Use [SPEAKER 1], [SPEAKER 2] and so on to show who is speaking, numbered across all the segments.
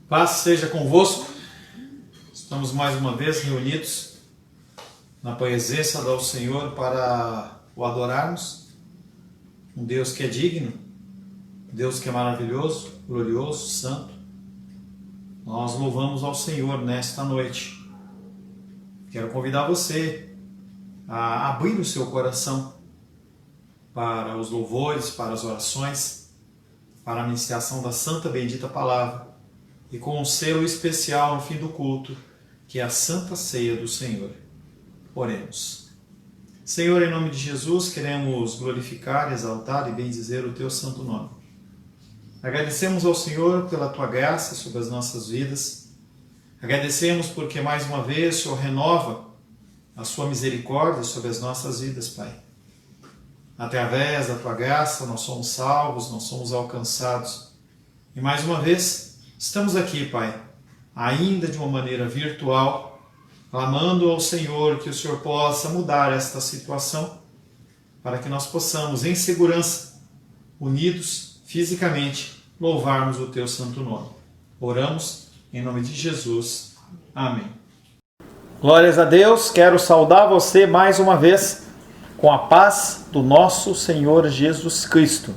[SPEAKER 1] Paz seja convosco. Estamos mais uma vez reunidos na presença do Senhor para o adorarmos. Um Deus que é digno, um Deus que é maravilhoso, glorioso, santo. Nós louvamos ao Senhor nesta noite. Quero convidar você a abrir o seu coração para os louvores, para as orações, para a ministração da santa bendita palavra e com um selo especial no fim do culto, que é a Santa Ceia do Senhor. Oremos. Senhor, em nome de Jesus, queremos glorificar, exaltar e bendizer o Teu santo nome. Agradecemos ao Senhor pela Tua graça sobre as nossas vidas. Agradecemos porque mais uma vez o Senhor renova a Sua misericórdia sobre as nossas vidas, Pai. Através da Tua graça nós somos salvos, nós somos alcançados. E mais uma vez estamos aqui, Pai, ainda de uma maneira virtual, clamando ao Senhor que o Senhor possa mudar esta situação, para que nós possamos, em segurança, unidos fisicamente, louvarmos o Teu santo nome. Oramos em nome de Jesus. Amém. Glórias a Deus, quero saudar você mais uma vez com a paz do nosso Senhor Jesus Cristo.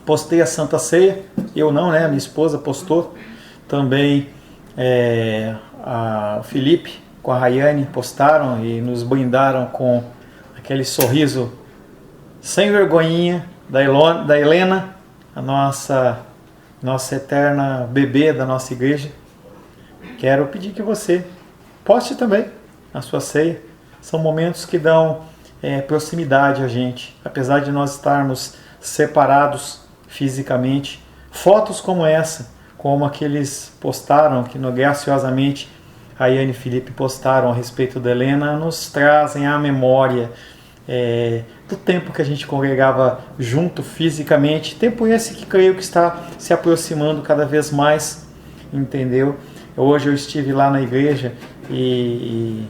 [SPEAKER 1] Postei a Santa Ceia, eu não, né? Minha esposa postou, também a Felipe com a Rayane postaram e nos brindaram com aquele sorriso sem vergonhinha da Helena, a nossa eterna bebê da nossa igreja. Quero pedir que você poste também a sua ceia. São momentos que dão proximidade a gente, apesar de nós estarmos separados fisicamente. Fotos como essa, como aqueles postaram, que graciosamente a Rayane e Felipe postaram a respeito da Helena, nos trazem à memória do tempo que a gente congregava junto fisicamente, tempo esse que creio que está se aproximando cada vez mais, entendeu? Hoje eu estive lá na igreja e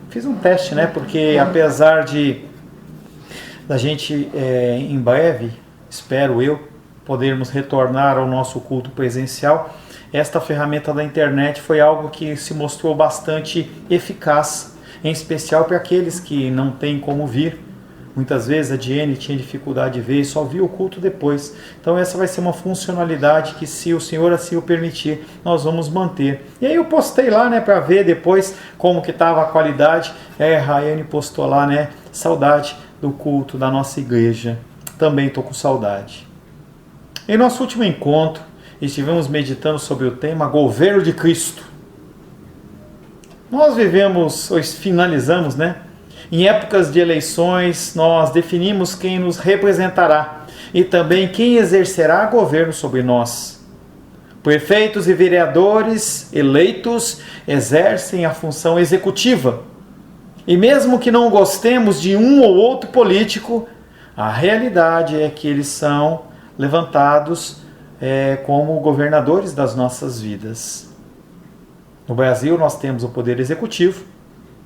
[SPEAKER 1] fiz um teste, né? Porque apesar da gente em breve, espero eu, podermos retornar ao nosso culto presencial, esta ferramenta da internet foi algo que se mostrou bastante eficaz, em especial para aqueles que não têm como vir. Muitas vezes a Diene tinha dificuldade de ver e só viu o culto depois. Então essa vai ser uma funcionalidade que, se o Senhor assim o permitir, nós vamos manter. E aí eu postei lá, né, para ver depois como que estava a qualidade. A Rayane postou lá, né, saudade do culto da nossa igreja. Também estou com saudade. Em nosso último encontro, estivemos meditando sobre o tema Governo de Cristo. Nós finalizamos, né? Em épocas de eleições, nós definimos quem nos representará e também quem exercerá governo sobre nós. Prefeitos e vereadores eleitos exercem a função executiva. E mesmo que não gostemos de um ou outro político, a realidade é que eles são levantados como governadores das nossas vidas. No Brasil nós temos o poder executivo,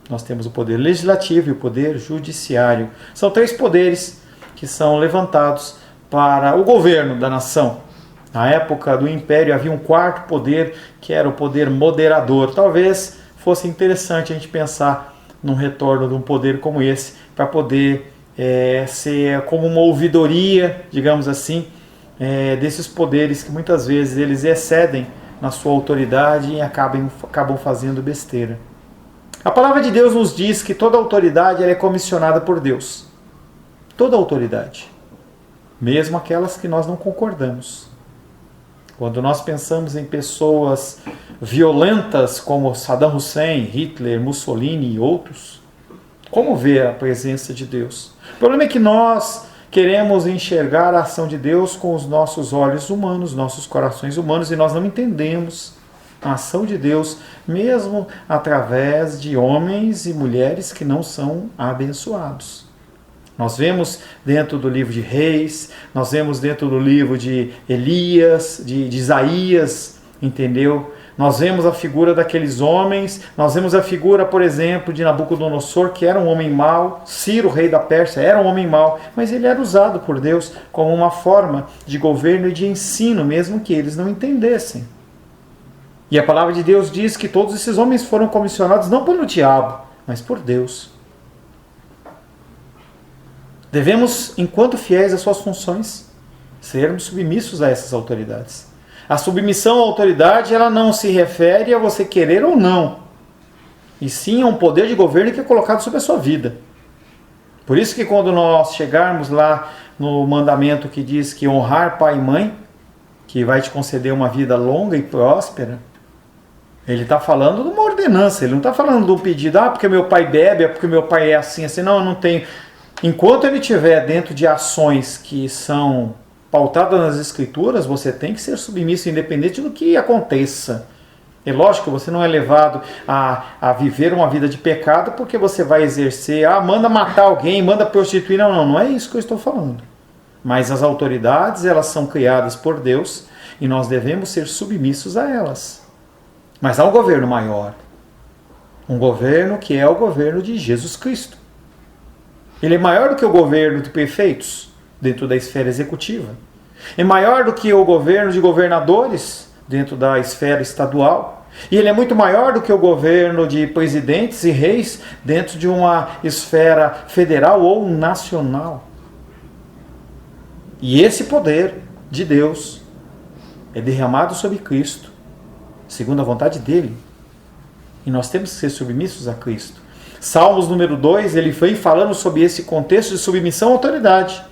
[SPEAKER 1] nós temos o poder legislativo e o poder judiciário. São três poderes que são levantados para o governo da nação. Na época do Império havia um quarto poder, que era o poder moderador. Talvez fosse interessante a gente pensar num retorno de um poder como esse, para poder ser como uma ouvidoria, digamos assim, desses poderes que muitas vezes eles excedem na sua autoridade e acabam fazendo besteira. A palavra de Deus nos diz que toda autoridade ela é comissionada por Deus. Toda autoridade. Mesmo aquelas que nós não concordamos. Quando nós pensamos em pessoas violentas como Saddam Hussein, Hitler, Mussolini e outros, como ver a presença de Deus? O problema é que nós queremos enxergar a ação de Deus com os nossos olhos humanos, nossos corações humanos, e nós não entendemos a ação de Deus, mesmo através de homens e mulheres que não são abençoados. Nós vemos dentro do livro de Reis, nós vemos dentro do livro de Elias, de Isaías, entendeu? Nós vemos a figura daqueles homens, nós vemos a figura, por exemplo, de Nabucodonosor, que era um homem mau, Ciro, rei da Pérsia, era um homem mau, mas ele era usado por Deus como uma forma de governo e de ensino, mesmo que eles não entendessem. E a palavra de Deus diz que todos esses homens foram comissionados não pelo diabo, mas por Deus. Devemos, enquanto fiéis às suas funções, sermos submissos a essas autoridades. A submissão à autoridade, ela não se refere a você querer ou não, e sim a um poder de governo que é colocado sobre a sua vida. Por isso que quando nós chegarmos lá no mandamento que diz que honrar pai e mãe, que vai te conceder uma vida longa e próspera, ele está falando de uma ordenança, ele não está falando de um pedido, porque meu pai bebe, porque meu pai é assim, não, eu não tenho. Enquanto ele estiver dentro de ações que são pautadas nas Escrituras, você tem que ser submisso, independente do que aconteça. É lógico que você não é levado a viver uma vida de pecado porque você vai exercer, manda matar alguém, manda prostituir. Não é isso que eu estou falando. Mas as autoridades, elas são criadas por Deus e nós devemos ser submissos a elas. Mas há um governo maior. Um governo que é o governo de Jesus Cristo. Ele é maior do que o governo de prefeitos dentro da esfera executiva. É maior do que o governo de governadores dentro da esfera estadual. E ele é muito maior do que o governo de presidentes e reis dentro de uma esfera federal ou nacional. E esse poder de Deus é derramado sobre Cristo, segundo a vontade dele. E nós temos que ser submissos a Cristo. Salmos número 2, ele vem falando sobre esse contexto de submissão à autoridade.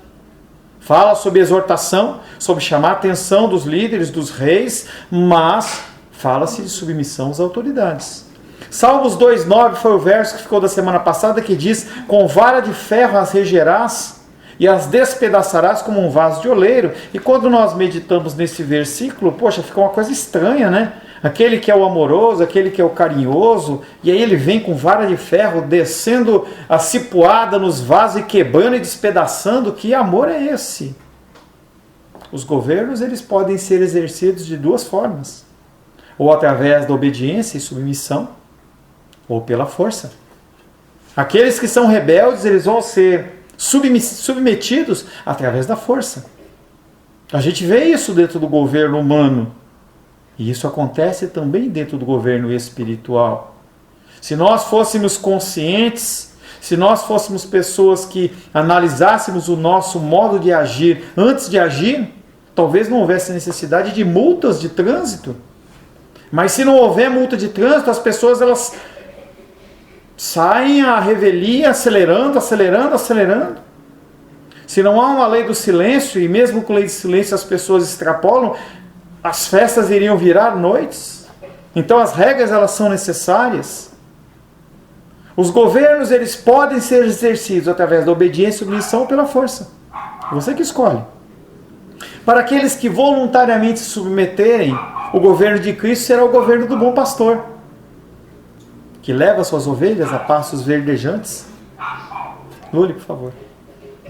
[SPEAKER 1] Fala sobre exortação, sobre chamar a atenção dos líderes, dos reis, mas fala-se de submissão às autoridades. Salmos 2,9 foi o verso que ficou da semana passada, que diz: com vara de ferro as regerás e as despedaçarás como um vaso de oleiro. E quando nós meditamos nesse versículo, fica uma coisa estranha, né? Aquele que é o amoroso, aquele que é o carinhoso, e aí ele vem com vara de ferro, descendo a cipuada nos vasos e quebrando e despedaçando. Que amor é esse? Os governos, eles podem ser exercidos de duas formas. Ou através da obediência e submissão, ou pela força. Aqueles que são rebeldes, eles vão ser submetidos através da força. A gente vê isso dentro do governo humano. E isso acontece também dentro do governo espiritual. Se nós fôssemos conscientes, se nós fôssemos pessoas que analisássemos o nosso modo de agir antes de agir, talvez não houvesse necessidade de multas de trânsito. Mas se não houver multa de trânsito, as pessoas elas saem à revelia, acelerando. Se não há uma lei do silêncio, e mesmo com lei de silêncio as pessoas extrapolam, as festas iriam virar noites. Então as regras, elas são necessárias. Os governos, eles podem ser exercidos através da obediência e submissão ou pela força. Você que escolhe. Para aqueles que voluntariamente se submeterem, o governo de Cristo será o governo do bom pastor, que leva suas ovelhas a pastos verdejantes. Lule, por favor.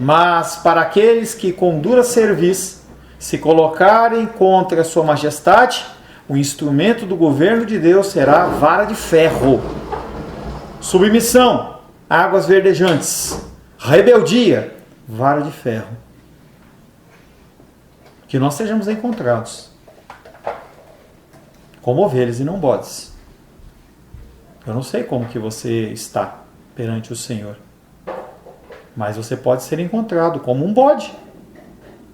[SPEAKER 1] Mas para aqueles que com dura cerviz se colocarem contra a sua majestade, o instrumento do governo de Deus será vara de ferro. Submissão, águas verdejantes. Rebeldia, vara de ferro. Que nós sejamos encontrados como ovelhas e não bodes. Eu não sei como que você está perante o Senhor, mas você pode ser encontrado como um bode.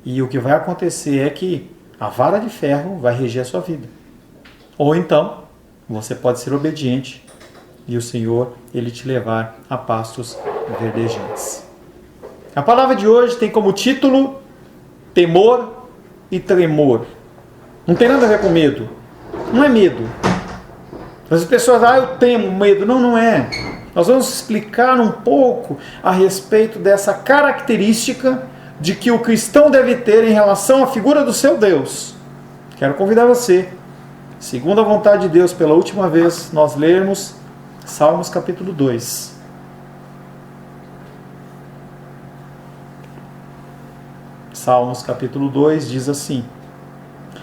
[SPEAKER 1] E o que vai acontecer é que a vara de ferro vai reger a sua vida. Ou então, você pode ser obediente e o Senhor, ele te levar a pastos verdejantes. A palavra de hoje tem como título temor e tremor. Não tem nada a ver com medo. Não é medo. As pessoas, eu temo medo. Não é. Nós vamos explicar um pouco a respeito dessa característica de que o cristão deve ter em relação à figura do seu Deus. Quero convidar você, segundo a vontade de Deus, pela última vez, nós lermos Salmos capítulo 2. Salmos capítulo 2 diz assim: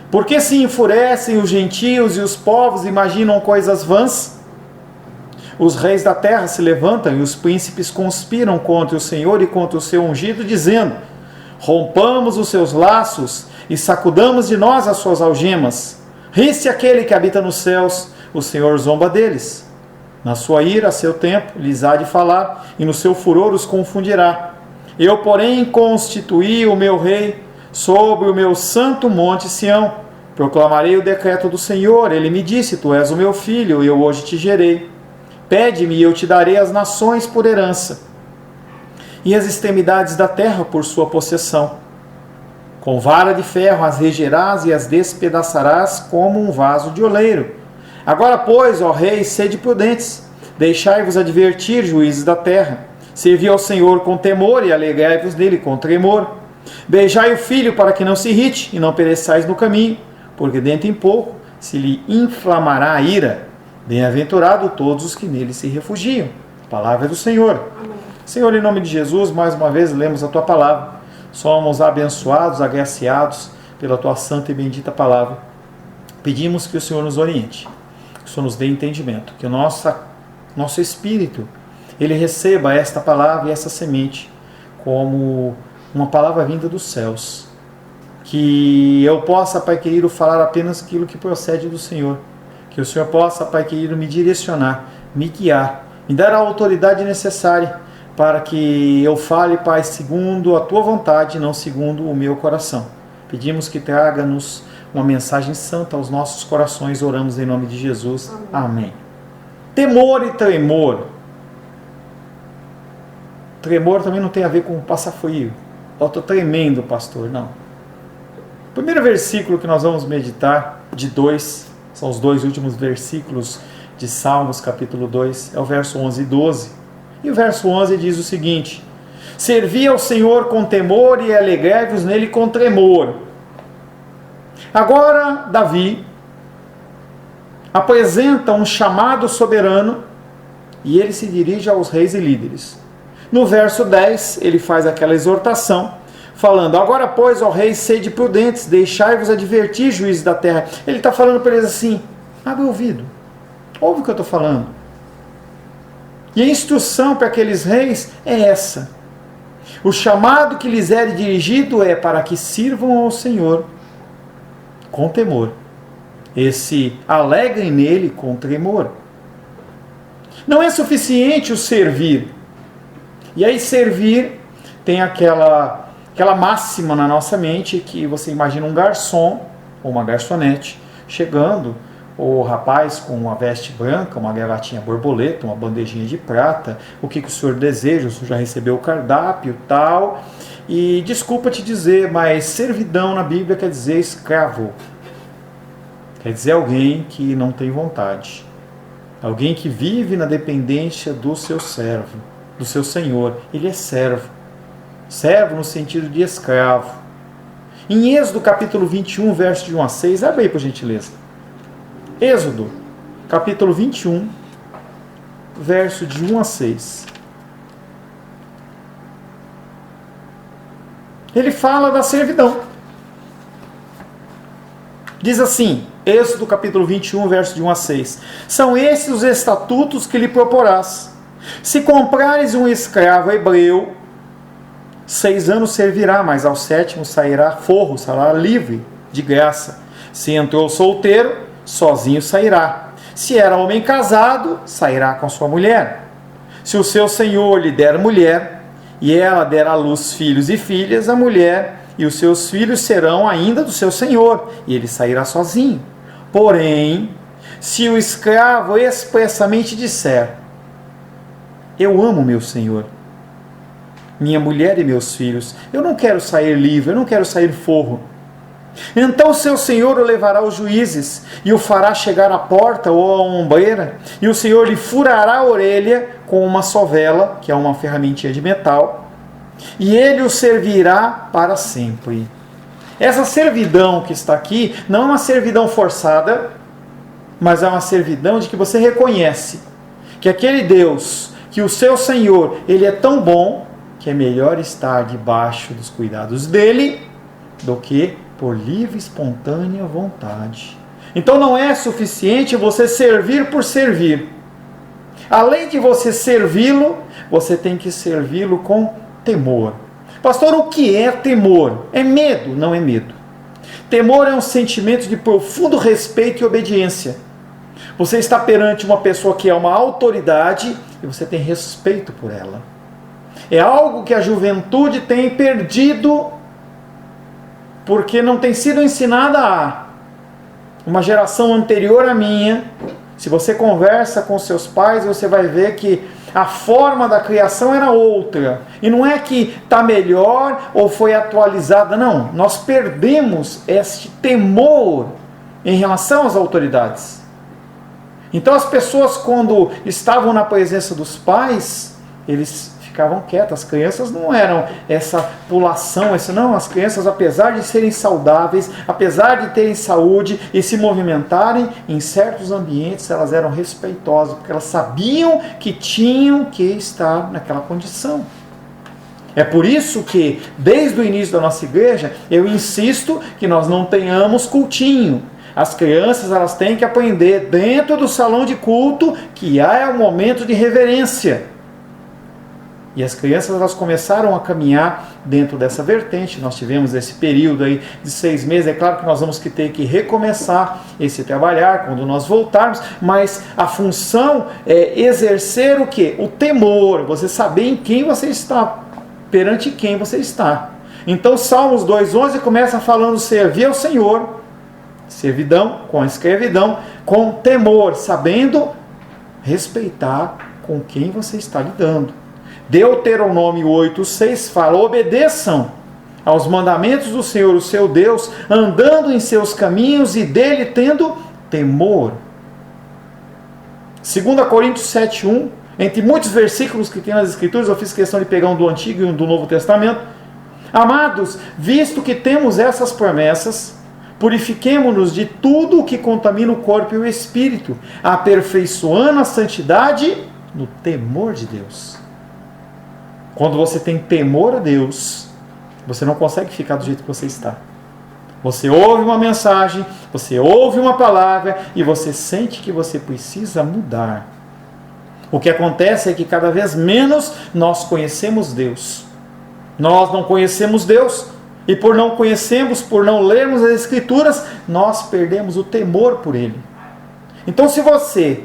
[SPEAKER 1] por que se enfurecem os gentios e os povos imaginam coisas vãs? Os reis da terra se levantam e os príncipes conspiram contra o Senhor e contra o seu ungido, dizendo: rompamos os seus laços e sacudamos de nós as suas algemas. Ri-se aquele que habita nos céus, o Senhor zomba deles. Na sua ira, a seu tempo, lhes há de falar, e no seu furor os confundirá. Eu, porém, constituí o meu rei sobre o meu santo monte Sião. Proclamarei o decreto do Senhor. Ele me disse, tu és o meu filho, e eu hoje te gerei. Pede-me, e eu te darei as nações por herança, e as extremidades da terra por sua possessão. Com vara de ferro as regerás e as despedaçarás como um vaso de oleiro. Agora, pois, ó reis, sede prudentes, deixai-vos advertir, juízes da terra. Servi ao Senhor com temor e alegrai-vos nele com tremor. Beijai o filho para que não se irrite e não pereçais no caminho, porque dentro em pouco se lhe inflamará a ira. Bem-aventurado todos os que nele se refugiam. Palavra do Senhor.
[SPEAKER 2] Amém.
[SPEAKER 1] Senhor, em nome de Jesus, mais uma vez lemos a Tua palavra. Somos abençoados, agraciados pela Tua santa e bendita palavra. Pedimos que o Senhor nos oriente, que o Senhor nos dê entendimento, que o nosso espírito, ele receba esta palavra e essa semente como uma palavra vinda dos céus. Que eu possa, Pai querido, falar apenas aquilo que procede do Senhor. Que o Senhor possa, Pai querido, me direcionar, me guiar, me dar a autoridade necessária para que eu fale, Pai, segundo a Tua vontade, não segundo o meu coração. Pedimos que traga-nos uma mensagem santa aos nossos corações. Oramos em nome de Jesus. Amém. Temor e tremor. Tremor também não tem a ver com passar frio. Eu estou tremendo, pastor. Não. O primeiro versículo que nós vamos meditar, de 2, são os 2 últimos versículos de Salmos, capítulo 2, é o verso 11 e 12. E o verso 11 diz o seguinte: servi ao Senhor com temor e alegrai-vos nele com tremor. Agora, Davi apresenta um chamado soberano e ele se dirige aos reis e líderes. No verso 10, ele faz aquela exortação, falando: agora, pois, ó reis, sede prudentes, deixai-vos advertir, juízes da terra. Ele está falando para eles assim: abre o ouvido, ouve o que eu estou falando. E a instrução para aqueles reis é essa. O chamado que lhes é dirigido é para que sirvam ao Senhor com temor. Esse alegrem nele com tremor. Não é suficiente o servir. E aí servir tem aquela máxima na nossa mente que você imagina um garçom ou uma garçonete chegando, o rapaz com uma veste branca, uma gravatinha borboleta, uma bandejinha de prata, o que o senhor deseja, o senhor já recebeu o cardápio, tal. E desculpa te dizer, mas servidão na Bíblia quer dizer escravo. Quer dizer alguém que não tem vontade. Alguém que vive na dependência do seu servo, do seu senhor. Ele é servo. Servo no sentido de escravo. Em Êxodo capítulo 21, verso de 1 a 6, abre aí por gentileza. Êxodo, capítulo 21, verso de 1 a 6. Ele fala da servidão. Diz assim, Êxodo, capítulo 21, verso de 1 a 6. São esses os estatutos que lhe proporás. Se comprares um escravo hebreu, 6 anos servirá, mas ao 7º sairá forro, sairá livre, de graça. Se entrou solteiro, sozinho sairá. Se era homem casado, sairá com sua mulher. Se o seu senhor lhe der mulher, e ela der à luz filhos e filhas, a mulher e os seus filhos serão ainda do seu senhor, e ele sairá sozinho. Porém, se o escravo expressamente disser: eu amo meu senhor, minha mulher e meus filhos, eu não quero sair livre, eu não quero sair forro, então seu senhor o levará aos juízes, e o fará chegar à porta ou à ombreira, e o senhor lhe furará a orelha com uma sovela, que é uma ferramentinha de metal, e ele o servirá para sempre. Essa servidão que está aqui não é uma servidão forçada, mas é uma servidão de que você reconhece que aquele Deus, que o seu Senhor, ele é tão bom, que é melhor estar debaixo dos cuidados dele do que por livre e espontânea vontade. Então não é suficiente você servir por servir. Além de você servi-lo, você tem que servi-lo com temor. Pastor, o que é temor? É medo? Não é medo. Temor é um sentimento de profundo respeito e obediência. Você está perante uma pessoa que é uma autoridade e você tem respeito por ela. É algo que a juventude tem perdido porque não tem sido ensinada a uma geração anterior à minha. Se você conversa com seus pais, você vai ver que a forma da criação era outra. E não é que está melhor ou foi atualizada, não. Nós perdemos este temor em relação às autoridades. Então as pessoas, quando estavam na presença dos pais, eles ficavam quietas. As crianças não eram essa pulação, não. As crianças, apesar de serem saudáveis, apesar de terem saúde e se movimentarem, em certos ambientes elas eram respeitosas, porque elas sabiam que tinham que estar naquela condição. É por isso que, desde o início da nossa igreja, eu insisto que nós não tenhamos cultinho. As crianças, elas têm que aprender dentro do salão de culto que há um momento de reverência. E as crianças, elas começaram a caminhar dentro dessa vertente. Nós tivemos esse período aí de 6 meses. É claro que nós vamos ter que recomeçar esse trabalhar quando nós voltarmos, mas a função é exercer o quê? O temor, você saber em quem você está, perante quem você está. Então Salmos 2:11 começa falando servir ao Senhor, servidão com escravidão, com temor, sabendo respeitar com quem você está lidando. Deuteronômio 8:6 fala: obedeçam aos mandamentos do Senhor, o seu Deus, andando em seus caminhos e dele tendo temor. 2 Coríntios 7:1, entre muitos versículos que tem nas Escrituras, eu fiz questão de pegar um do Antigo e um do Novo Testamento. Amados, visto que temos essas promessas, purifiquemo-nos de tudo o que contamina o corpo e o espírito, aperfeiçoando a santidade no temor de Deus. Quando você tem temor a Deus, você não consegue ficar do jeito que você está. Você ouve uma mensagem, você ouve uma palavra e você sente que você precisa mudar. O que acontece é que cada vez menos nós conhecemos Deus. Nós não conhecemos Deus. E por não conhecermos, por não lermos as Escrituras, nós perdemos o temor por Ele. Então, se você,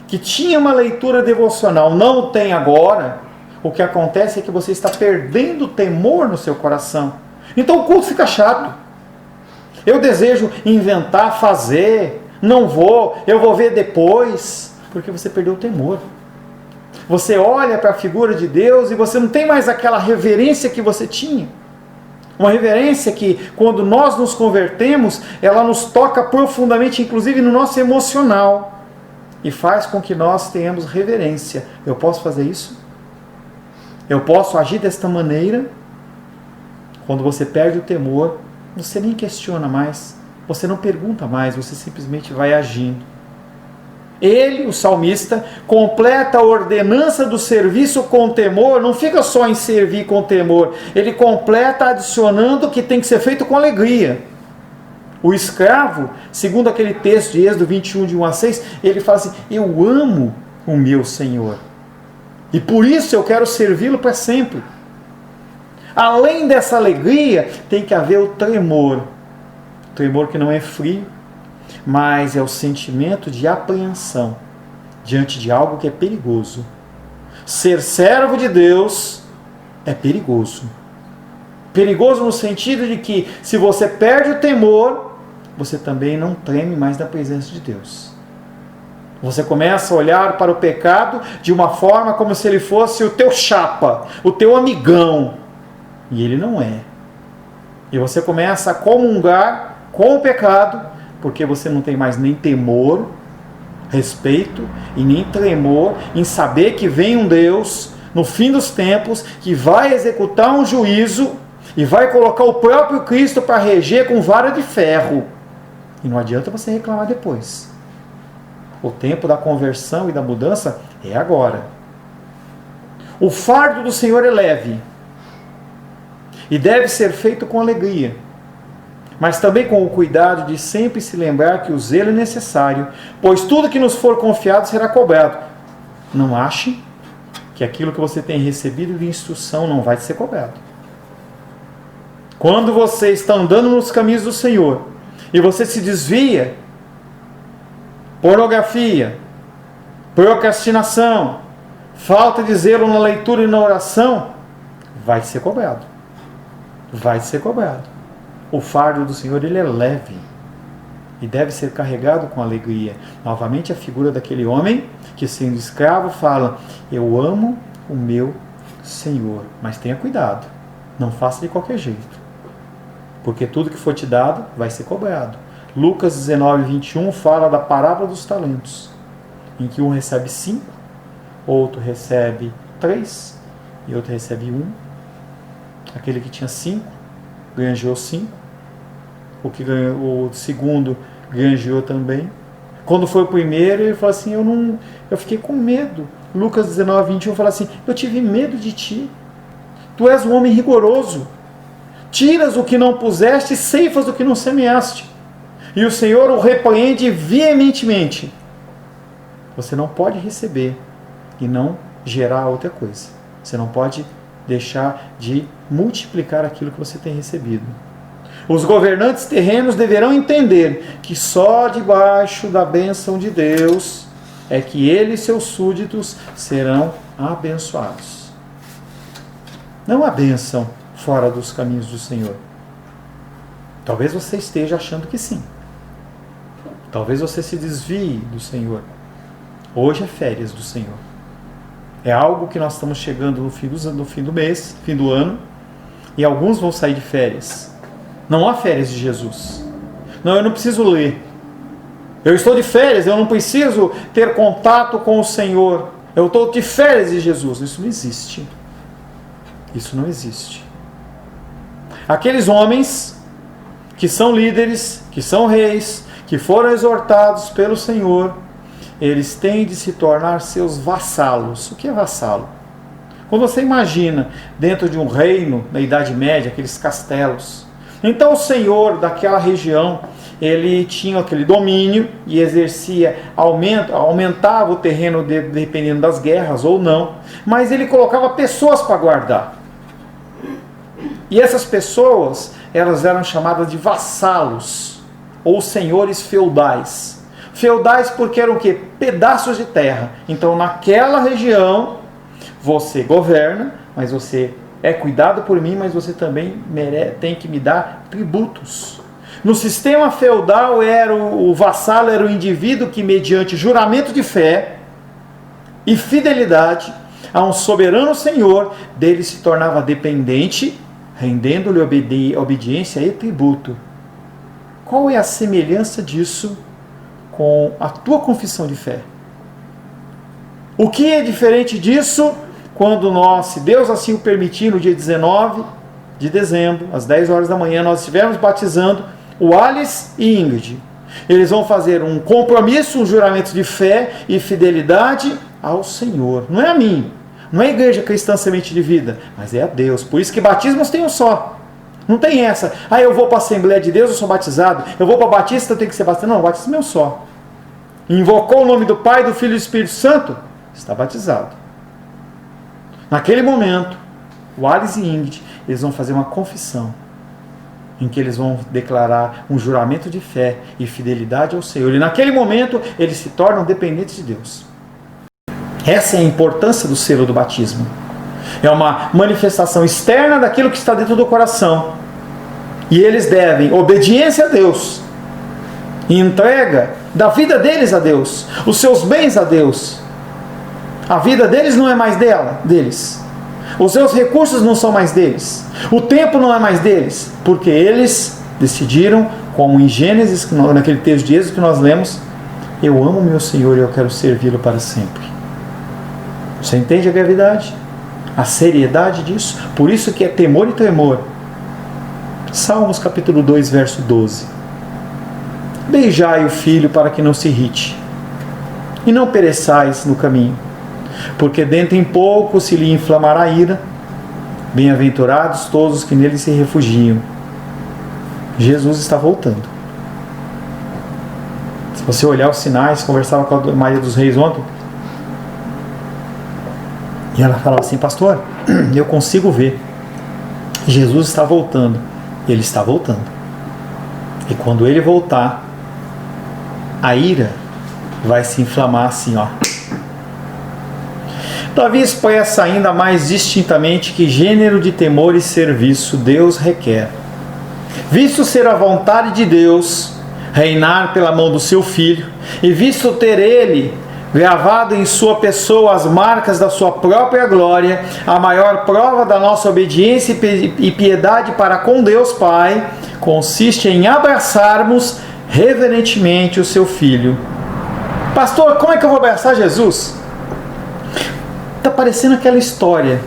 [SPEAKER 1] que tinha uma leitura devocional, não o tem agora, o que acontece é que você está perdendo o temor no seu coração. Então o culto fica chato. Eu desejo inventar, fazer, não vou, eu vou ver depois, porque você perdeu o temor. Você olha para a figura de Deus e você não tem mais aquela reverência que você tinha. Uma reverência que, quando nós nos convertemos, ela nos toca profundamente, inclusive no nosso emocional, e faz com que nós tenhamos reverência. Eu posso fazer isso? Eu posso agir desta maneira? Quando você perde o temor, você nem questiona mais, você não pergunta mais, você simplesmente vai agindo. Ele, o salmista, completa a ordenança do serviço com temor, não fica só em servir com temor, ele completa adicionando que tem que ser feito com alegria. O escravo, segundo aquele texto de Êxodo 21, de 1-6, ele fala assim: eu amo o meu Senhor, e por isso eu quero servi-lo para sempre. Além dessa alegria, tem que haver o tremor. O tremor que não é frio, mas é o sentimento de apreensão diante de algo que é perigoso. Ser servo de Deus é perigoso. Perigoso no sentido de que, se você perde o temor, você também não treme mais na presença de Deus. Você começa a olhar para o pecado de uma forma como se ele fosse o teu chapa, o teu amigão. E ele não é. E você começa a comungar com o pecado, porque você não tem mais nem temor, respeito e nem tremor em saber que vem um Deus no fim dos tempos que vai executar um juízo e vai colocar o próprio Cristo para reger com vara de ferro. E não adianta você reclamar depois. O tempo da conversão e da mudança é agora. O fardo do Senhor é leve e deve ser feito com alegria, mas também com o cuidado de sempre se lembrar que o zelo é necessário, pois tudo que nos for confiado será cobrado. Não ache que aquilo que você tem recebido de instrução não vai ser cobrado. Quando você está andando nos caminhos do Senhor e você se desvia, pornografia, procrastinação, falta de zelo na leitura e na oração, vai ser cobrado. Vai ser cobrado. O fardo do Senhor, ele é leve e deve ser carregado com alegria. Novamente a figura daquele homem que, sendo escravo, fala: eu amo o meu Senhor. Mas tenha cuidado, não faça de qualquer jeito, porque tudo que for te dado vai ser cobrado. Lucas 19, 21 fala da parábola dos talentos, em que um recebe 5, outro recebe 3 e outro recebe 1. Aquele que tinha 5 granjeou 5, o segundo granjeou também. Quando foi o primeiro, ele falou assim: eu fiquei com medo. Lucas 19, 21 fala assim: eu tive medo de ti, tu és um homem rigoroso, tiras o que não puseste e ceifas o que não semeaste. E o Senhor o repreende veementemente. Você não pode receber e não gerar outra coisa. Você não pode deixar de multiplicar aquilo que você tem recebido. Os governantes terrenos deverão entender que só debaixo da bênção de Deus é que ele e seus súditos serão abençoados. Não há bênção fora dos caminhos do Senhor. Talvez você esteja achando que sim. Talvez você se desvie do Senhor. Hoje é férias do Senhor. É algo que nós estamos chegando no fim do mês, fim do ano, e alguns vão sair de férias. Não há férias de Jesus. Não, eu não preciso ler. Eu estou de férias, eu não preciso ter contato com o Senhor. Eu estou de férias de Jesus. Isso não existe. Isso não existe. Aqueles homens que são líderes, que são reis, que foram exortados pelo Senhor, eles têm de se tornar seus vassalos. O que é vassalo? Quando você imagina dentro de um reino, na Idade Média, aqueles castelos. Então o senhor daquela região, ele tinha aquele domínio e exercia, aumentava o terreno dependendo das guerras ou não, mas ele colocava pessoas para guardar. E essas pessoas, elas eram chamadas de vassalos, ou senhores feudais. Feudais porque eram o quê? Pedaços de terra. Então naquela região, você governa, mas você é cuidado por mim, mas você também tem que me dar tributos. No sistema feudal, o vassalo era o indivíduo que, mediante juramento de fé e fidelidade a um soberano senhor, dele se tornava dependente, rendendo-lhe obediência e tributo. Qual é a semelhança disso com a tua confissão de fé? O que é diferente disso quando nós, se Deus assim o permitir, no dia 19 de dezembro, às 10 horas da manhã, nós estivermos batizando o Alice e Ingrid. Eles vão fazer um compromisso, um juramento de fé e fidelidade ao Senhor. Não é a mim, não é a Igreja Cristã Semente de Vida, mas é a Deus. Por isso que batismos tem um só. Não tem essa: eu vou para a Assembleia de Deus, eu sou batizado. Eu vou para a Batista, eu tenho que ser batizado. Não, o batismo é um só. Invocou o nome do Pai, do Filho e do Espírito Santo, está batizado. Naquele momento, o Alice e Ingrid, eles vão fazer uma confissão, em que eles vão declarar um juramento de fé e fidelidade ao Senhor. E naquele momento, eles se tornam dependentes de Deus. Essa é a importância do selo do batismo. É uma manifestação externa daquilo que está dentro do coração. E eles devem obediência a Deus, e entrega da vida deles a Deus, os seus bens a Deus. A vida deles não é mais deles. Os seus recursos não são mais deles. O tempo não é mais deles. Porque eles decidiram, como em Gênesis, naquele texto de Êxodo que nós lemos: eu amo meu Senhor e eu quero servi-lo para sempre. Você entende a gravidade? A seriedade disso? Por isso que é temor e tremor. Salmos capítulo 2, verso 12. Beijai o filho para que não se irrite, e não pereçais no caminho, porque dentro em pouco se lhe inflamará a ira. Bem-aventurados todos os que nele se refugiam. Jesus está voltando. Se você olhar os sinais, conversava com a Maria dos Reis ontem, e ela falava assim: pastor, eu consigo ver, Jesus está voltando. Ele está voltando. E quando ele voltar, a ira vai se inflamar assim, ó. Davi expressa ainda mais distintamente que gênero de temor e serviço Deus requer. Visto ser a vontade de Deus reinar pela mão do seu Filho, e visto ter ele gravado em sua pessoa as marcas da sua própria glória, a maior prova da nossa obediência e piedade para com Deus Pai consiste em abraçarmos reverentemente o seu Filho. Pastor, como é que eu vou abraçar Jesus? Está parecendo aquela história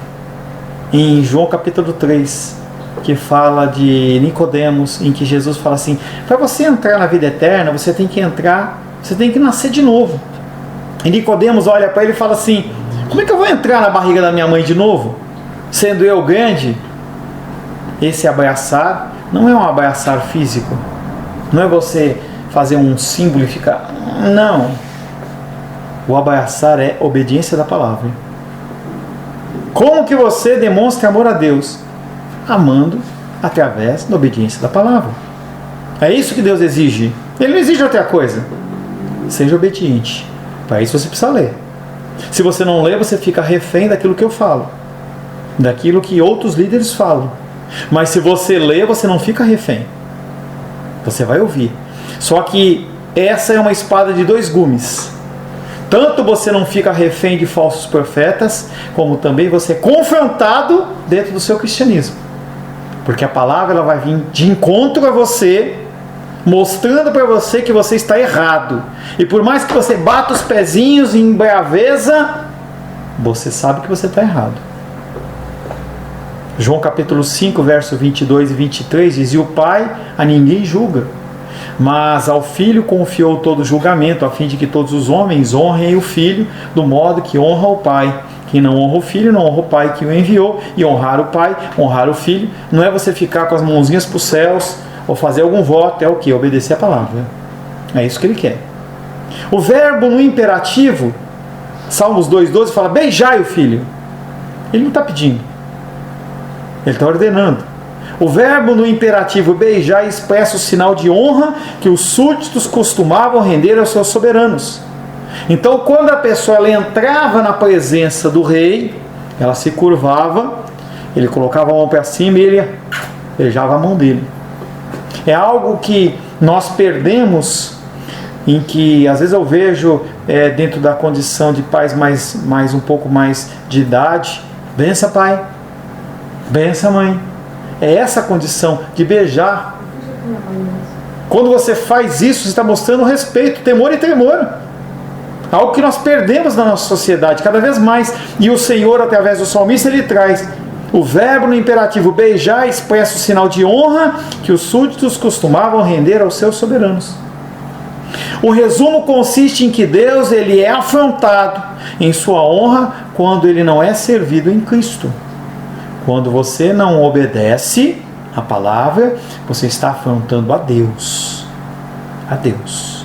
[SPEAKER 1] em João capítulo 3, que fala de Nicodemos, em que Jesus fala assim: para você entrar na vida eterna, você tem que nascer de novo. E Nicodemos olha para ele e fala assim: como é que eu vou entrar na barriga da minha mãe de novo, sendo eu grande? Esse abraçar não é um abraçar físico, não é você fazer um símbolo e ficar... Não. O abraçar é obediência da palavra. Como que você demonstra amor a Deus? Amando através da obediência da palavra. É isso que Deus exige. Ele não exige outra coisa. Seja obediente. Para isso você precisa ler. Se você não lê, você fica refém daquilo que eu falo, daquilo que outros líderes falam. Mas se você lê, você não fica refém. Você vai ouvir. Só que essa é uma espada de dois gumes. Tanto você não fica refém de falsos profetas, como também você é confrontado dentro do seu cristianismo. Porque a palavra ela vai vir de encontro a você, mostrando para você que você está errado. E por mais que você bata os pezinhos em braveza, você sabe que você está errado. João capítulo 5, verso 22 e 23 diz: e o Pai a ninguém julga, mas ao Filho confiou todo o julgamento, a fim de que todos os homens honrem o Filho do modo que honra o Pai. Quem não honra o Filho, não honra o Pai que o enviou. E honrar o Pai, honrar o Filho, não é você ficar com as mãozinhas para os céus ou fazer algum voto, é o que? Obedecer a palavra. É isso que ele quer. O verbo no imperativo, Salmos 2,12 fala: beijai o filho. Ele não está pedindo, ele está ordenando. O verbo no imperativo beijar expressa o sinal de honra que os súditos costumavam render aos seus soberanos. Então, quando a pessoa ela entrava na presença do rei, ela se curvava, ele colocava a mão para cima e ele beijava a mão dele. É algo que nós perdemos, em que às vezes eu vejo dentro da condição de pais mais um pouco mais de idade: bença pai, bença mãe. É essa condição de beijar. Quando você faz isso, você está mostrando respeito, temor e tremor. Algo que nós perdemos na nossa sociedade cada vez mais. E o Senhor, através do salmista, ele traz o verbo no imperativo beijar, expressa o sinal de honra que os súditos costumavam render aos seus soberanos. O resumo consiste em que Deus ele é afrontado em sua honra quando ele não é servido em Cristo. Quando você não obedece a palavra, você está afrontando a Deus. A Deus.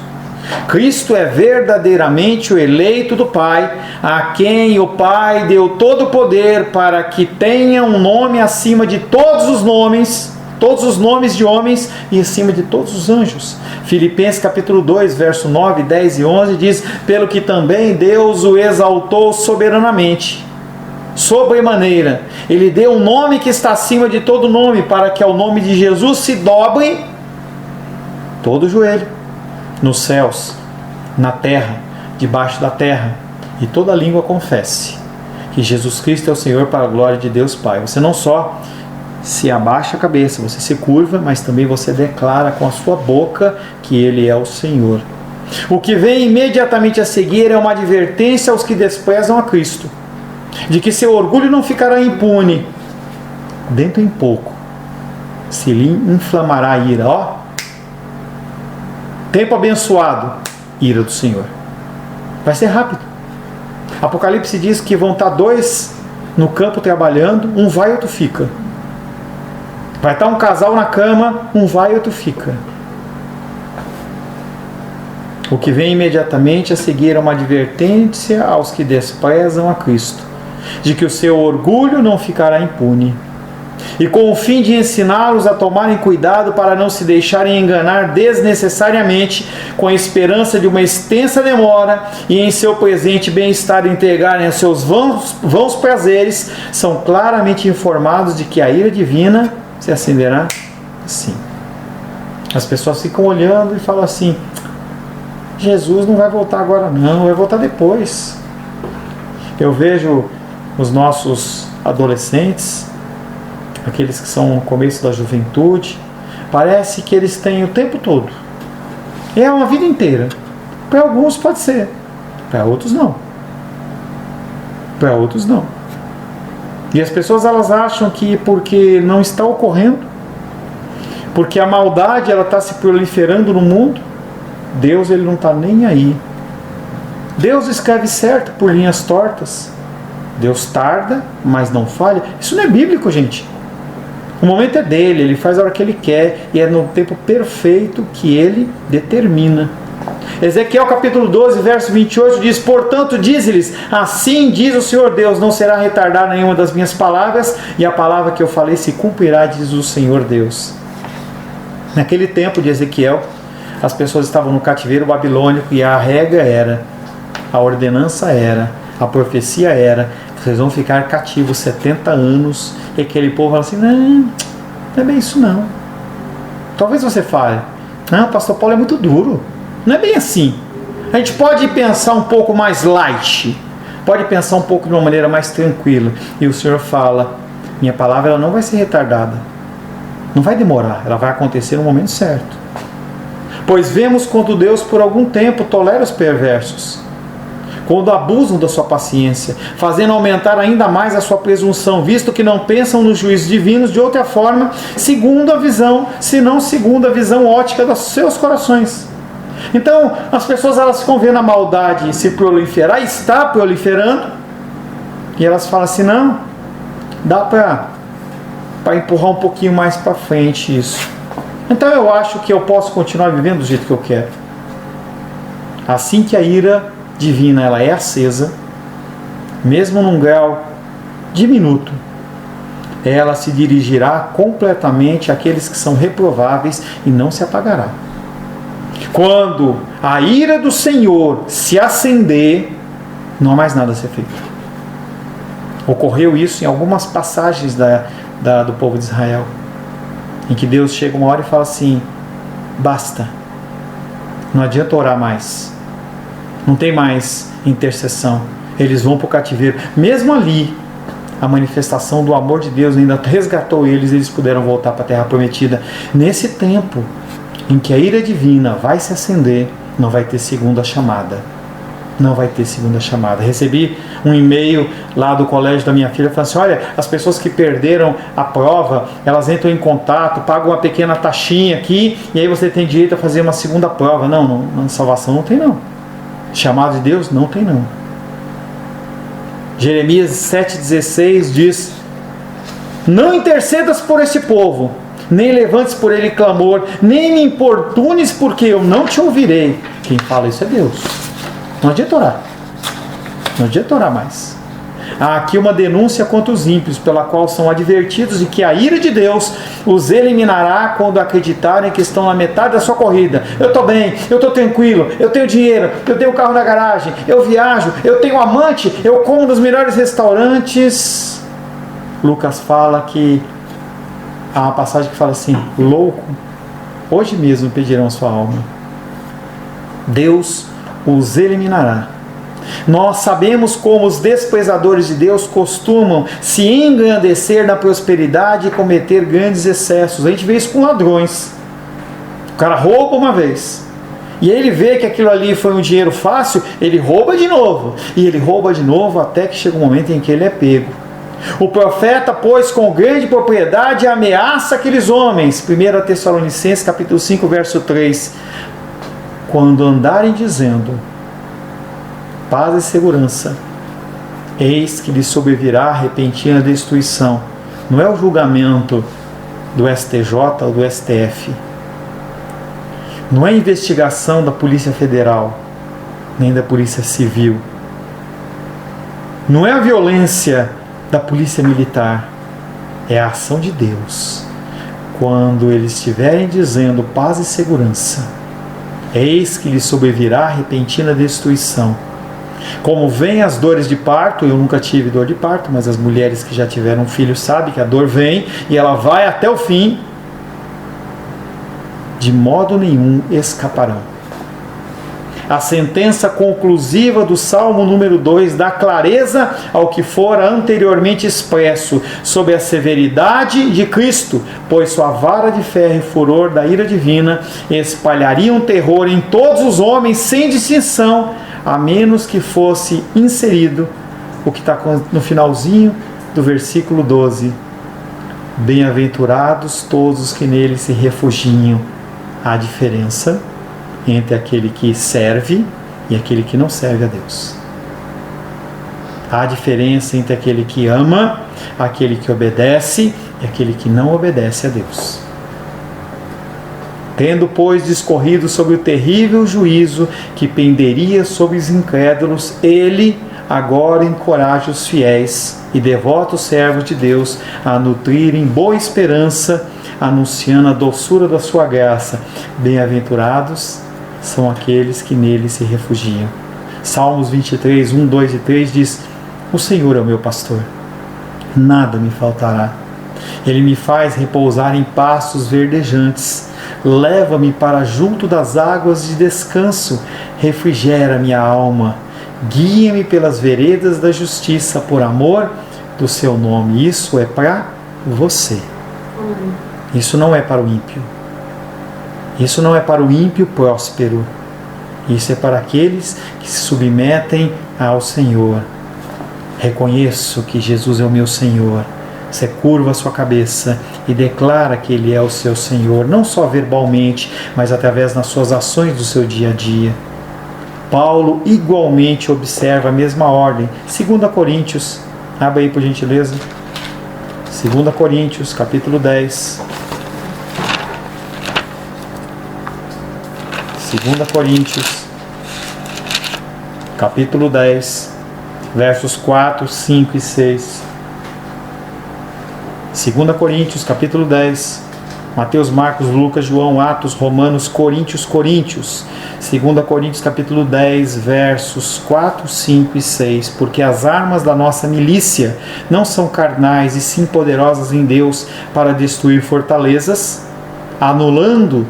[SPEAKER 1] Cristo é verdadeiramente o eleito do Pai, a quem o Pai deu todo o poder para que tenha um nome acima de todos os nomes de homens e acima de todos os anjos. Filipenses capítulo 2, verso 9, 10 e 11 diz: pelo que também Deus o exaltou soberanamente, sobremaneira, ele deu um nome que está acima de todo nome, para que ao nome de Jesus se dobre todo o joelho, nos céus, na terra, debaixo da terra, e toda língua confesse que Jesus Cristo é o Senhor, para a glória de Deus Pai. Você não só se abaixa a cabeça, você se curva, mas também você declara com a sua boca que Ele é o Senhor. O que vem imediatamente a seguir é uma advertência aos que desprezam a Cristo, de que seu orgulho não ficará impune. Dentro em pouco se lhe inflamará a ira. Ó, tempo abençoado, ira do Senhor. Vai ser rápido. Apocalipse diz que vão estar dois no campo trabalhando, um vai e outro fica. Vai estar um casal na cama, um vai e outro fica. O que vem imediatamente a seguir é uma advertência aos que desprezam a Cristo, de que o seu orgulho não ficará impune. e com o fim de ensiná-los a tomarem cuidado para não se deixarem enganar desnecessariamente com a esperança de uma extensa demora e em seu presente bem-estar entregarem a seus vãos prazeres, são claramente informados de que a ira divina se acenderá sim. As pessoas ficam olhando e falam assim: Jesus não vai voltar agora não, vai voltar depois. Eu vejo os nossos adolescentes, aqueles que são no começo da juventude, parece que eles têm o tempo todo. É uma vida inteira. Para alguns pode ser, para outros não. Para outros não. E as pessoas elas acham que porque não está ocorrendo, porque a maldade ela está se proliferando no mundo, Deus ele não está nem aí. Deus escreve certo por linhas tortas. Deus tarda, mas não falha. Isso não é bíblico, gente. O momento é dele, ele faz a hora que ele quer e é no tempo perfeito que ele determina. Ezequiel capítulo 12, verso 28 diz: portanto dize-lhes, assim diz o Senhor Deus, não será retardada nenhuma das minhas palavras, e a palavra que eu falei se cumprirá, diz o Senhor Deus. Naquele tempo de Ezequiel, as pessoas estavam no cativeiro babilônico e a regra era, a ordenança era, a profecia era: vocês vão ficar cativos 70 anos. E aquele povo fala assim: não é bem isso não. Talvez você fale: não, o pastor Paulo é muito duro. Não é bem assim. A gente pode pensar um pouco mais light, pode pensar um pouco de uma maneira mais tranquila. E o Senhor fala: minha palavra ela não vai ser retardada, não vai demorar, ela vai acontecer no momento certo. Pois vemos quando Deus por algum tempo tolera os perversos, quando abusam da sua paciência, fazendo aumentar ainda mais a sua presunção, visto que não pensam nos juízos divinos de outra forma, segundo a visão, senão segundo a visão ótica dos seus corações. Então, as pessoas elas ficam vendo a maldade se proliferar, está proliferando, e elas falam assim: não, dá para empurrar um pouquinho mais para frente isso. Então eu acho que eu posso continuar vivendo do jeito que eu quero. Assim que a ira divina ela é acesa, mesmo num grau diminuto, ela se dirigirá completamente àqueles que são reprováveis e não se apagará. Quando a ira do Senhor se acender, não há mais nada a ser feito. Ocorreu isso em algumas passagens do povo de Israel, em que Deus chega uma hora e fala assim: basta, não adianta orar mais, não tem mais intercessão, eles vão para o cativeiro. Mesmo ali, a manifestação do amor de Deus ainda resgatou eles, e eles puderam voltar para a terra prometida. Nesse tempo em que a ira divina vai se acender, não vai ter segunda chamada. Não vai ter segunda chamada. Recebi um e-mail lá do colégio da minha filha falando assim: olha, as pessoas que perderam a prova, elas entram em contato, pagam uma pequena taxinha aqui, e aí você tem direito a fazer uma segunda prova. Não, na salvação não tem não. Chamado de Deus não tem não. Jeremias 7,16 diz: não intercedas por este povo, nem levantes por ele clamor, nem me importunes, porque eu não te ouvirei. Quem fala isso é Deus. Não adianta orar. Não adianta orar mais. Há aqui uma denúncia contra os ímpios, pela qual são advertidos de que a ira de Deus os eliminará quando acreditarem que estão na metade da sua corrida. Eu estou bem, eu estou tranquilo, eu tenho dinheiro, eu tenho carro na garagem, eu viajo, eu tenho amante, eu como nos melhores restaurantes. Lucas fala que há uma passagem que fala assim: louco, hoje mesmo pedirão sua alma. Deus os eliminará. Nós sabemos como os desprezadores de Deus costumam se engrandecer na prosperidade e cometer grandes excessos. A gente vê isso com ladrões. O cara rouba uma vez, e ele vê que aquilo ali foi um dinheiro fácil, ele rouba de novo, e ele rouba de novo até que chega um momento em que ele é pego. O profeta, pois, com grande propriedade ameaça aqueles homens. 1 Tessalonicenses capítulo 5, verso 3. Quando andarem dizendo paz e segurança, eis que lhes sobrevirá repentina destruição. Não é o julgamento do STJ ou do STF. Não é a investigação da Polícia Federal, nem da Polícia Civil. Não é a violência da Polícia Militar. é a ação de Deus. Quando eles estiverem dizendo paz e segurança, eis que lhes sobrevirá repentina destruição. Como vêm as dores de parto, eu nunca tive dor de parto, mas as mulheres que já tiveram filho sabem que a dor vem e ela vai até o fim. De modo nenhum escaparão. A sentença conclusiva do Salmo número 2 dá clareza ao que fora anteriormente expresso sobre a severidade de Cristo, pois sua vara de ferro e furor da ira divina espalhariam terror em todos os homens sem distinção, a menos que fosse inserido o que está no finalzinho do versículo 12. Bem-aventurados todos os que nele se refugiam. Há diferença entre aquele que serve e aquele que não serve a Deus. Há diferença entre aquele que ama, aquele que obedece e aquele que não obedece a Deus. Tendo, pois, discorrido sobre o terrível juízo que penderia sobre os incrédulos, ele agora encoraja os fiéis e devotos servos de Deus a nutrirem boa esperança, anunciando a doçura da sua graça. Bem-aventurados são aqueles que nele se refugiam. Salmos 23, 1, 2 e 3 diz: o Senhor é o meu pastor, nada me faltará. Ele me faz repousar em pastos verdejantes, leva-me para junto das águas de descanso, refrigera minha alma, guia-me pelas veredas da justiça, por amor do seu nome. Isso é para você. Isso não é para o ímpio. Isso não é para o ímpio próspero. Isso é para aqueles que se submetem ao Senhor. Reconheço que Jesus é o meu Senhor. Você curva a sua cabeça e declara que Ele é o seu Senhor, não só verbalmente, mas através das suas ações do seu dia a dia. Paulo igualmente observa a mesma ordem. 2 Coríntios, abre aí por gentileza. 2 Coríntios, capítulo 10. 2 Coríntios, capítulo 10, versos 4, 5 e 6. 2 Coríntios, capítulo 10, Mateus, Marcos, Lucas, João, Atos, Romanos, Coríntios. 2 Coríntios, capítulo 10, versos 4, 5 e 6. Porque as armas da nossa milícia não são carnais, e sim poderosas em Deus para destruir fortalezas, anulando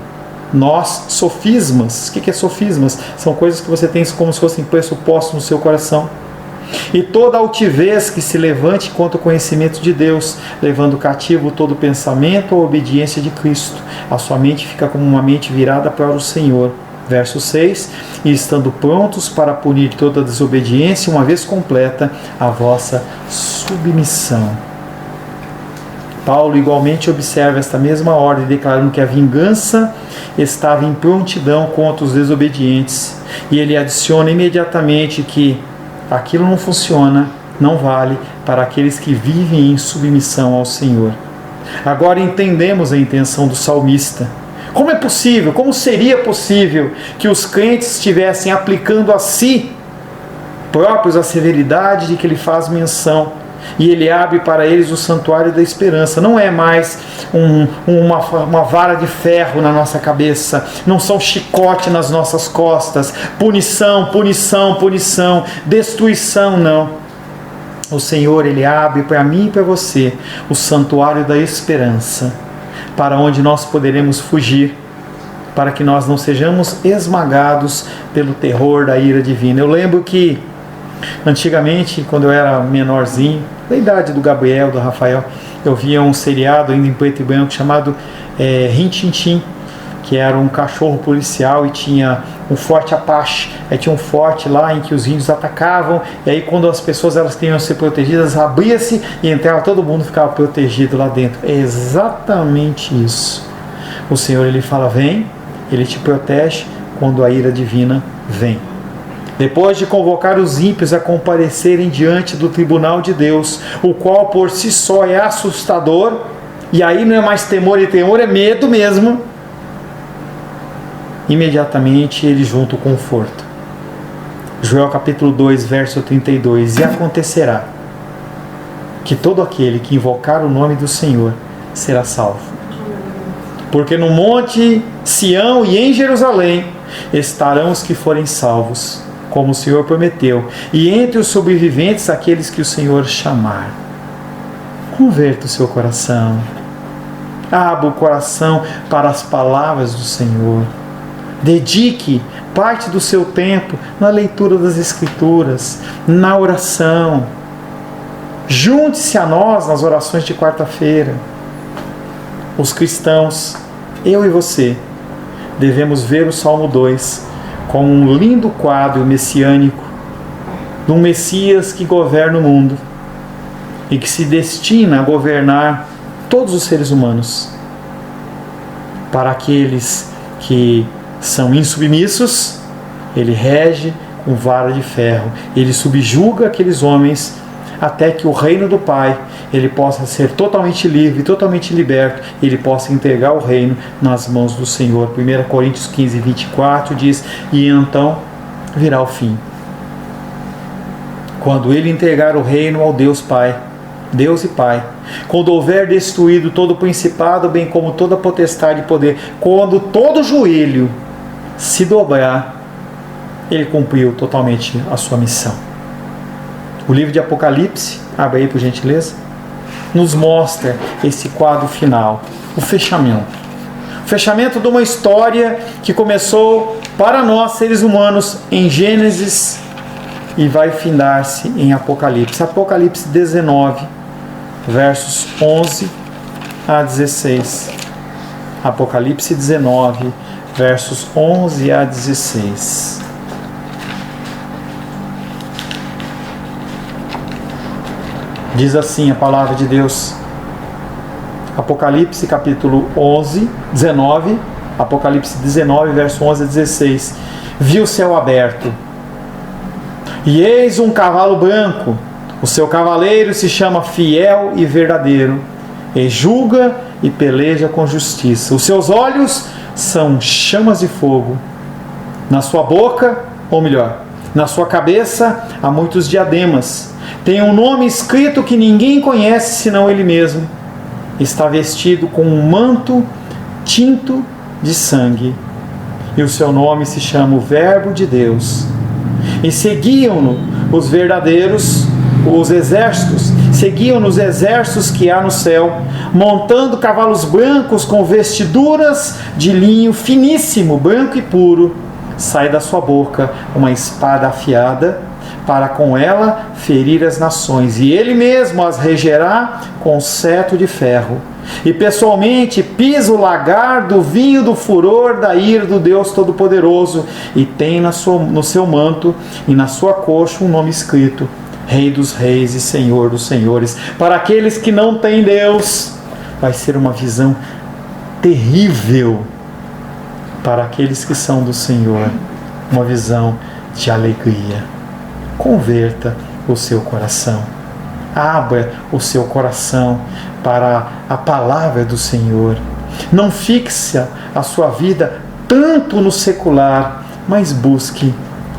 [SPEAKER 1] nós sofismas. O que é sofismas? São coisas que você tem como se fossem pressupostos no seu coração. E toda altivez que se levante contra o conhecimento de Deus, levando cativo todo pensamento à obediência de Cristo. A sua mente fica como uma mente virada para o Senhor. Verso 6. E estando prontos para punir toda desobediência, uma vez completa a vossa submissão. Paulo igualmente observa esta mesma ordem, declarando que a vingança estava em prontidão contra os desobedientes. E ele adiciona imediatamente que aquilo não funciona, não vale para aqueles que vivem em submissão ao Senhor. Agora entendemos a intenção do salmista. Como é possível, como seria possível que os crentes estivessem aplicando a si próprios a severidade de que ele faz menção? E ele abre para eles o santuário da esperança. Não é mais uma vara de ferro na nossa cabeça, não são chicote nas nossas costas, punição, punição, punição, destruição, não. O Senhor, Ele abre para mim e para você o santuário da esperança, para onde nós poderemos fugir, para que nós não sejamos esmagados pelo terror da ira divina. Eu lembro que antigamente, quando eu era menorzinho, da idade do Gabriel, do Rafael, eu via um seriado ainda em preto e branco chamado Rin Tin Tin, que era um cachorro policial e tinha um forte Apache. Aí tinha um forte lá em que os índios atacavam, e aí quando as pessoas elas queriam ser protegidas, abria-se e entrava, todo mundo ficava protegido lá dentro. É exatamente isso. O Senhor, Ele fala, vem, Ele te protege quando a ira divina vem. Depois de convocar os ímpios a comparecerem diante do tribunal de Deus, o qual por si só é assustador, e aí não é mais temor e temor, é medo mesmo, imediatamente ele junta o conforto. Joel capítulo 2, verso 32, e acontecerá que todo aquele que invocar o nome do Senhor será salvo. Porque no monte Sião e em Jerusalém estarão os que forem salvos, como o Senhor prometeu, e entre os sobreviventes aqueles que o Senhor chamar. Converta o seu coração. Abra o coração para as palavras do Senhor. Dedique parte do seu tempo na leitura das Escrituras, na oração. Junte-se a nós nas orações de quarta-feira. Os cristãos, eu e você, devemos ver o Salmo 2 como um lindo quadro messiânico de um Messias que governa o mundo e que se destina a governar todos os seres humanos. Para aqueles que são insubmissos, ele rege com vara de ferro, ele subjuga aqueles homens até que o reino do Pai ele possa ser totalmente livre, totalmente liberto, ele possa entregar o reino nas mãos do Senhor. 1 Coríntios 15, 24 diz: e então virá o fim, quando ele entregar o reino ao Deus Pai, Deus e Pai, quando houver destruído todo o principado, bem como toda potestade e poder, quando todo joelho se dobrar, ele cumpriu totalmente a sua missão. O livro de Apocalipse, abre aí por gentileza, nos mostra esse quadro final, o fechamento. O fechamento de uma história que começou para nós, seres humanos, em Gênesis e vai findar-se em Apocalipse. Apocalipse 19, versos 11 a 16. Apocalipse 19, versos 11 a 16. Diz assim a palavra de Deus. Apocalipse capítulo 19, Apocalipse 19, verso 11 a 16. Vi o céu aberto, e eis um cavalo branco. O seu cavaleiro se chama Fiel e Verdadeiro, e julga e peleja com justiça. Os seus olhos são chamas de fogo. Na sua boca, ou melhor, na sua cabeça há muitos diademas. Tem um nome escrito que ninguém conhece senão ele mesmo. Está vestido com um manto tinto de sangue. E o seu nome se chama o Verbo de Deus. E seguiam-no os verdadeiros, os exércitos, seguiam-no os exércitos que há no céu, montando cavalos brancos com vestiduras de linho finíssimo, branco e puro. Sai da sua boca uma espada afiada, para com ela ferir as nações, e ele mesmo as regerá com cetro de ferro. E pessoalmente pisa o lagar do vinho do furor da ira do Deus Todo-Poderoso, e tem no seu manto e na sua coxa um nome escrito: Rei dos Reis e Senhor dos Senhores. Para aqueles que não têm Deus, vai ser uma visão terrível. Para aqueles que são do Senhor, uma visão de alegria. Converta o seu coração. Abra o seu coração para a palavra do Senhor. Não fixe a sua vida tanto no secular, mas busque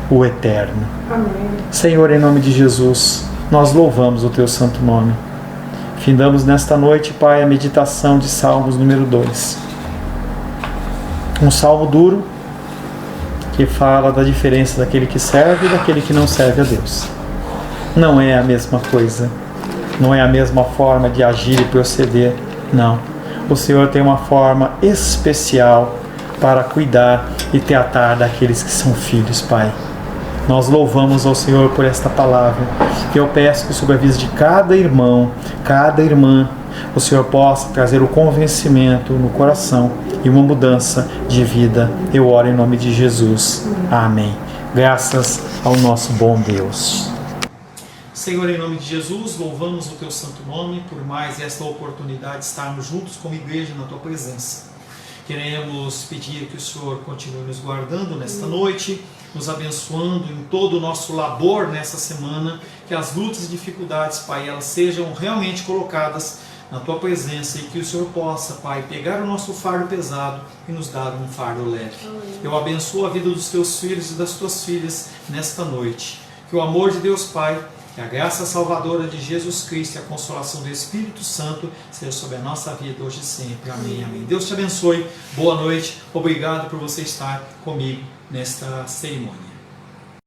[SPEAKER 1] o eterno.
[SPEAKER 2] Amém.
[SPEAKER 1] Senhor, em nome de Jesus, nós louvamos o teu santo nome. Findamos nesta noite, Pai, a meditação de Salmos número 2. Um salmo duro, que fala da diferença daquele que serve e daquele que não serve a Deus. Não é a mesma coisa, não é a mesma forma de agir e proceder, não. O Senhor tem uma forma especial para cuidar e tratar daqueles que são filhos, Pai. Nós louvamos ao Senhor por esta palavra, que eu peço que sobre a vida de cada irmão, cada irmã, o Senhor possa trazer o convencimento no coração e uma mudança de vida. Eu oro em nome de Jesus. Amém. Graças ao nosso bom Deus. Senhor, em nome de Jesus, louvamos o teu santo nome por mais esta oportunidade de estarmos juntos como igreja na tua presença. Queremos pedir que o Senhor continue nos guardando nesta noite, nos abençoando em todo o nosso labor nessa semana, que as lutas e dificuldades, Pai, elas sejam realmente colocadas na tua presença e que o Senhor possa, Pai, pegar o nosso fardo pesado e nos dar um fardo leve. Eu abençoo a vida dos teus filhos e das tuas filhas nesta noite. Que o amor de Deus Pai, Que a graça salvadora de Jesus Cristo e a consolação do Espírito Santo seja sobre a nossa vida hoje e sempre. Amém, amém. Deus te abençoe. Boa noite. Obrigado por você estar comigo nesta cerimônia.